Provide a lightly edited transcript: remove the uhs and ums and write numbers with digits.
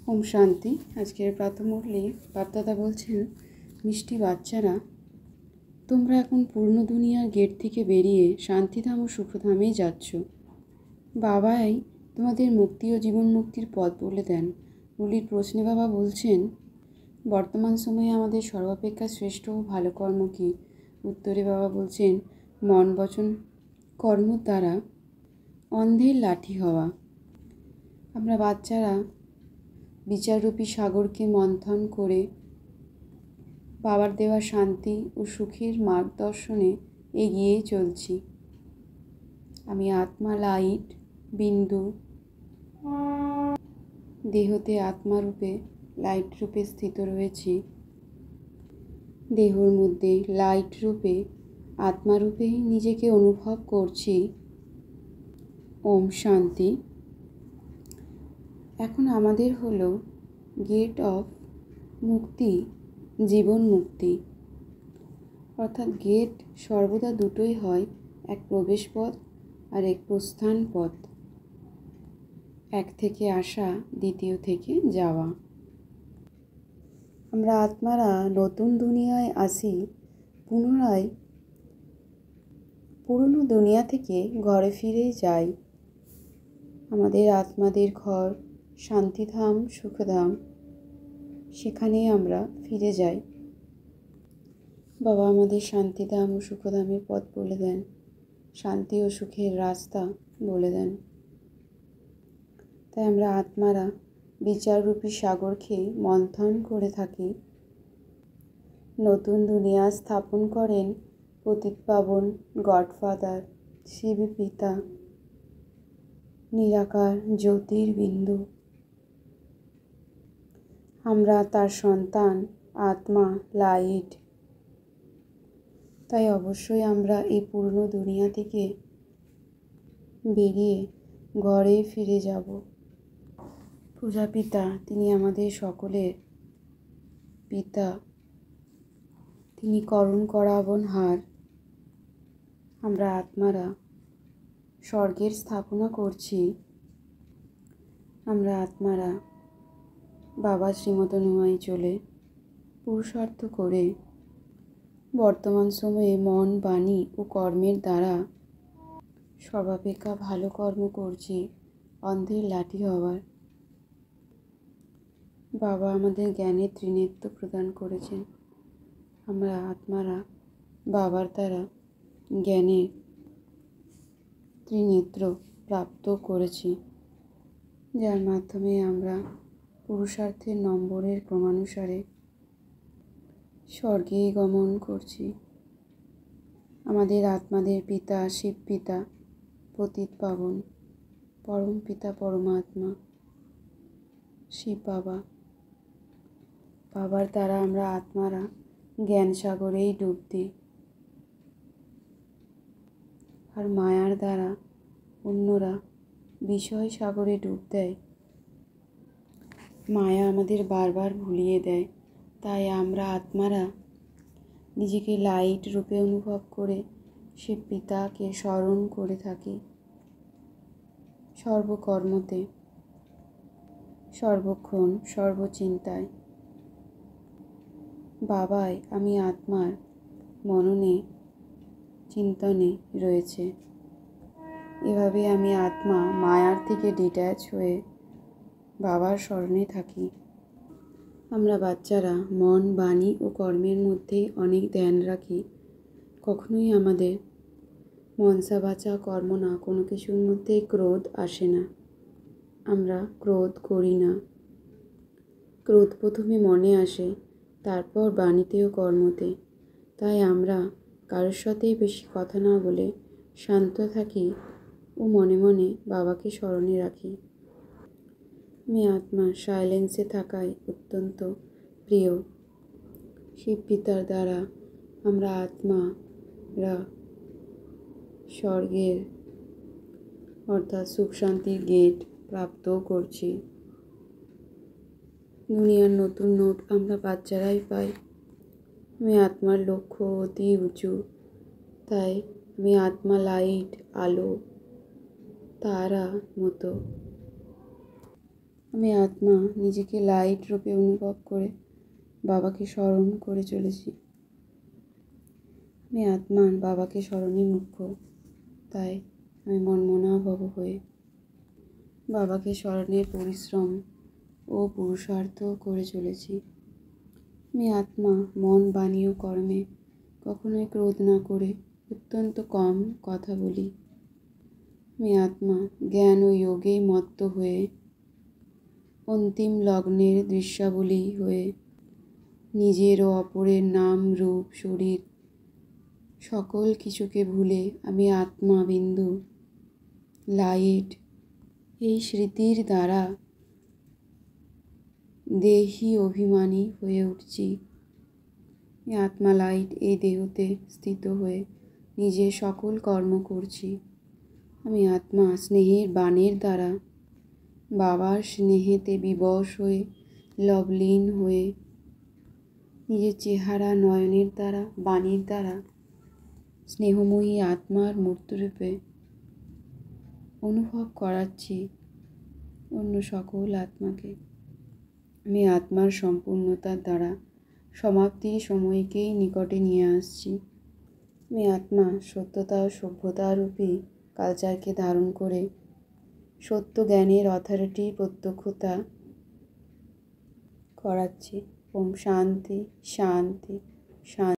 ওম শান্তি। আজকের প্রাতঃমুরলি বাপদাদা বলছেন, মিষ্টি বাচ্চারা, তোমরা এখন পূর্ণ দুনিয়ার গেট থেকে বেরিয়ে শান্তিধাম ও সুখধামেই যাচ্ছ। বাবাই তোমাদের মুক্তি ও জীবন মুক্তির পথ বলে দেন। মুরলির প্রশ্নে বাবা বলছেন, বর্তমান সময়ে আমাদের সর্বাপেক্ষা শ্রেষ্ঠ ও ভালো কর্ম কী? উত্তরে বাবা বলছেন, মন বচন কর্ম দ্বারা অন্ধের লাঠি হওয়া। আমরা বাচ্চারা বিচাররূপী সাগরকে মন্থন করে বাবার দেওয়া শান্তি ও সুখের মার্গদর্শনে এগিয়ে চলছি। আমি আত্মা লাইট বিন্দু, দেহতে আত্মারূপে লাইট রূপে স্থিত রয়েছি। দেহর মধ্যে লাইট রূপে আত্মারূপে নিজেকে অনুভব করছি। ওম শান্তি। এখন আমাদের হলো গেট অফ মুক্তি, জীবন মুক্তি। অর্থাৎ গেট সর্বদা দুটোই হয়, এক প্রবেশ পথ আর এক প্রস্থান পথ। এক থেকে আসা, দ্বিতীয় থেকে যাওয়া। আমরা আত্মারা নতুন দুনিয়ায় আসি, পুনরায় পুরনো দুনিয়া থেকে ঘরে ফিরে যাই। আমাদের আত্মাদের ঘর শান্তিধাম, সুখধাম, সেখানে আমরা ফিরে যাই। বাবা আমাদের শান্তিধাম ও সুখধামের পথ বলে দেন, শান্তি ও সুখের রাস্তা বলে দেন। তাই আমরা আত্মারা বিচাররূপী সাগরকে মন্থন করে থাকি। নতুন দুনিয়া স্থাপন করেন পতিত পাবন গডফাদার শিব পিতা, নিরাকার জ্যোতির্বিন্দু। আমরা তার সন্তান, আত্মা লাইট। তাই অবশ্যই আমরা এই পুরনো দুনিয়া থেকে বেরিয়ে ঘরে ফিরে যাব। পূজাপিতা, তিনি আমাদের সকলের পিতা, তিনি করুণ করাবনহার। আমরা আত্মারা স্বর্গের স্থাপনা করছি। আমরা আত্মারা বাবা শ্রীমত অনুযায়ী চলে পুরুষার্থ করে বর্তমান সময়ে মন, বাণী ও কর্মের দ্বারা সর্বাপেক্ষা ভালো কর্ম করছি, অন্ধের লাঠি হওয়ার। বাবা আমাদের জ্ঞানের ত্রিনেত্র প্রদান করেছেন। আমরা আত্মারা বাবার দ্বারা জ্ঞানের ত্রিনেত্র প্রাপ্ত করেছি, যার মাধ্যমে আমরা পুরুষার্থের নম্বরের ক্রমানুসারে স্বর্গে গমন করছি। আমাদের আত্মাদের পিতা শিব পিতা, পতিত পাবন পরম পিতা পরমাত্মা শিব বাবা, বাবার দ্বারা আমরা আত্মারা জ্ঞান সাগরেই ডুব দিই। আর মায়ার দ্বারা অন্যরা বিষয় সাগরে ডুব দেয়। মায়া আমাদের বারবার ভুলিয়ে দেয়। তাই আমরা আত্মারা নিজেকে লাইট রূপে অনুভব করে শিব পিতাকে স্মরণ করে থাকি সর্বকর্মতে, সর্বক্ষণ, সর্বচিন্তায়। বাবাই আমি আত্মার মননে চিন্তনে রয়েছে। এভাবে আমি আত্মা মায়ার থেকে ডিট্যাচ হয়ে বাবার স্মরণে থাকি। আমরা বাচ্চারা মন, বাণী ও কর্মের মধ্যে অনেক ধ্যান রাখি। কখনোই আমাদের মনসা বাচা কর্ম না, কোনো কিছুর মধ্যে ক্রোধ আসে না। আমরা ক্রোধ করি না। ক্রোধ প্রথমে মনে আসে, তারপর বাণীতে ও কর্মতে। তাই আমরা কারোর সাথেই বেশি কথা না বলে শান্ত থাকি ও মনে মনে বাবাকে স্মরণে রাখি। আমি আত্মা সাইলেন্সে থাকাই অত্যন্ত প্রিয়। শিব পিতার দ্বারা আমরা আত্মারা স্বর্গের অর্থাৎ সুখ শান্তির গেট প্রাপ্ত করছি। দুনিয়ার নতুন নোট আমরা বাচ্চারাই পাই। আমি আত্মার লক্ষ্য অতি উঁচু। তাই আমি আত্মা লাইট, আলো, তারা মতো। আমি আত্মা নিজেকে লাইট রূপে অনুভব করে বাবাকে স্মরণ করে চলেছি। আমি আত্মা বাবাকে স্মরণই মুখ্য, তাই আমি মনমনাভব হয়ে বাবাকে স্মরণের পরিশ্রম ও পুরুষার্থ করে চলেছি। আমি আত্মা মন, বাণী ও কর্মে কখনোই ক্রোধ না করে অত্যন্ত কম কথা বলি। আমি আত্মা জ্ঞান ও যোগেই মত্ত হয়ে অন্তিম লগ্নের দৃশ্যাবলী হয়ে নিজের ও অপরের নাম, রূপ, শরীর সকল কিছুকে ভুলে আমি আত্মা বিন্দু লাইট এই স্মৃতির দ্বারা দেহি অভিমানী হয়ে উঠছি। আমি আত্মা লাইট এই দেহতে স্থিত হয়ে নিজের সকল কর্ম করছি। আমি আত্মা স্নেহের বাণের দ্বারা বাবার স্নেহেতে বিবশ হয়ে লবলীন হয়ে নিজের চেহারা, নয়নের দ্বারা, বাণীর দ্বারা স্নেহময়ী আত্মার মূর্তিরূপে অনুভব করাচ্ছি অন্য সকল আত্মাকে। আমি আত্মার সম্পূর্ণতার দ্বারা সমাপ্তির সময়কেই নিকটে নিয়ে আসছি। আমি আত্মা সত্যতা ও সভ্যতারূপী কালচারকে ধারণ করে সত্য জ্ঞানের অথরিটি প্রত্যক্ষতা করাচ্ছি। ওম শান্তি, শান্তি, শান্তি।